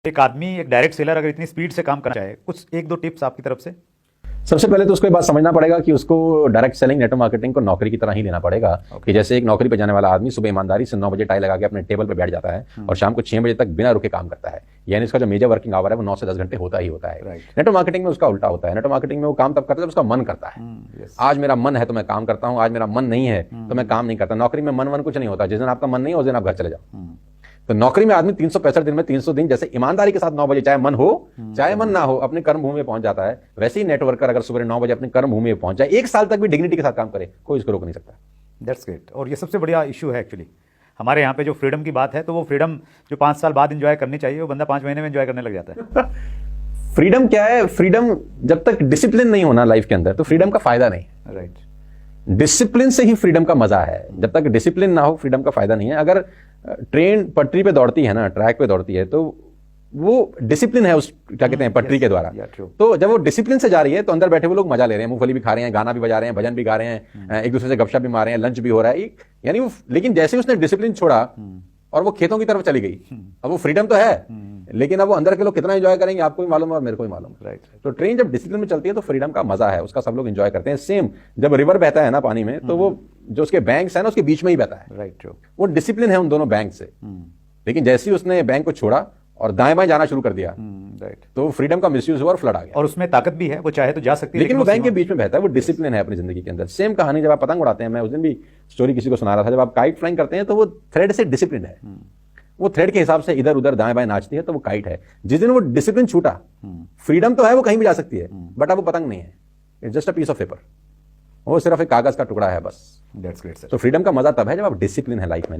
एक आदमी एक डायरेक्ट सेलर अगर इतनी स्पीड से काम करना चाहे, कुछ एक दो टिप्स आपकी तरफ से। सबसे पहले तो उसको ये बात समझना पड़ेगा कि उसको डायरेक्ट सेलिंग नेटवर्क मार्केटिंग को नौकरी की तरह ही लेना पड़ेगा। कि जैसे एक नौकरी पे जाने वाला आदमी सुबह ईमानदारी से 9 बजे टाई लगा के अपने टेबल पे बैठ जाता है और शाम को 6 बजे तक बिना रुके काम करता है, यानी इसका जो मेजर वर्किंग आवर है वो 9 से 10 घंटे होता ही होता है। नेटवर्क मार्केटिंग में उसका उल्टा होता है। नेटवर्क मार्केटिंग में वो काम तब करता है जब उसका मन करता है। आज मेरा मन है तो मैं काम करता हूँ, आज मेरा मन नहीं है तो मैं काम नहीं करता। नौकरी में मन कुछ नहीं होता। जिस दिन आपका मन नहीं हो उस दिन आप घर चले जाओ। तो नौकरी में आदमी 365 दिन में 300 दिन जैसे ईमानदारी के साथ 9 बजे चाहे मन हो चाहे मन ना हो अपने कर्म भूमि में पहुंच जाता है, वैसे ही नेटवर्कर अगर सुबह 9 बजे अपनी कर्म भूमि में पहुंच जाए, 1 साल तक भी डिग्निटी के साथ काम करे, कोई इसको रोक नहीं सकता। That's great. और ये सबसे बढ़िया इशू है एक्चुअली हमारे यहाँ पे जो फ्रीडम की बात है, तो वो फ्रीडम जो 5 साल बाद एंजॉय करनी चाहिए वो बंदा 5 महीने में एंजॉय करने लग जाता है। फ्रीडम क्या है? फ्रीडम जब तक डिसिप्लिन नहीं होना लाइफ के अंदर तो फ्रीडम का फायदा नहीं। राइट। डिसिप्लिन से ही फ्रीडम का मजा है। जब तक डिसिप्लिन ना हो फ्रीडम का फायदा नहीं है। अगर ट्रेन पटरी पे दौड़ती है ना, ट्रैक पे दौड़ती है, तो वो डिसिप्लिन है उस क्या कहते हैं पटरी के द्वारा। तो जब वो डिसिप्लिन से जा रही है तो अंदर बैठे वो लोग मजा ले रहे हैं, मूंगफली भी खा रहे हैं, गाना भी बजा रहे हैं, भजन भी गा रहे हैं, एक दूसरे से गपशप भी मार रहे हैं, लंच भी हो रहा है, यानी वो। लेकिन जैसे उसने डिसिप्लिन छोड़ा और वो खेतों की तरफ चली गई, अब वो फ्रीडम तो है लेकिन अब वो अंदर के लोग कितना एंजॉय करेंगे आपको भी मालूम है और मेरे को भी मालूम है। राइट। तो ट्रेन जब डिसिप्लिन में चलती है तो फ्रीडम का मजा है, उसका सब लोग एंजॉय करते हैं। सेम जब रिवर बहता है ना पानी में, तो वो जो उसके बैंक्स है ना उसके बीच में ही बहता है। राइट। वो डिसिप्लिन है उन दोनों बैंक से। लेकिन जैसे ही उसने बैंक को छोड़ा और दाएं बाएं जाना शुरू कर दिया, राइट, तो फ्रीडम का मिसयूज हुआ और फ्लड आ गया। और उसमें ताकत भी है, वो चाहे तो जा सकती है, लेकिन वो बैंक के बीच में बहता है, वो डिसिप्लिन है अपनी जिंदगी के अंदर। सेम कहानी जब आप पतंग उड़ाते हैं, मैं उस दिन भी स्टोरी किसी को सुना रहा था, जब आप काइट फ्लाइंग करते हैं तो वो थ्रेड से डिसिप्लिन है। वो थ्रेड के हिसाब से इधर उधर दाएं बाएं नाचती है तो वो काइट है। जिस दिन वो डिसिप्लिन छूटा, फ्रीडम तो है, वो कहीं भी जा सकती है, बट अब वो पतंग नहीं है, it's just a piece of paper, वो सिर्फ एक कागज का टुकड़ा है बस। That's great sir. तो फ्रीडम का मजा तब है जब आप डिसिप्लिन है लाइफ में। नहीं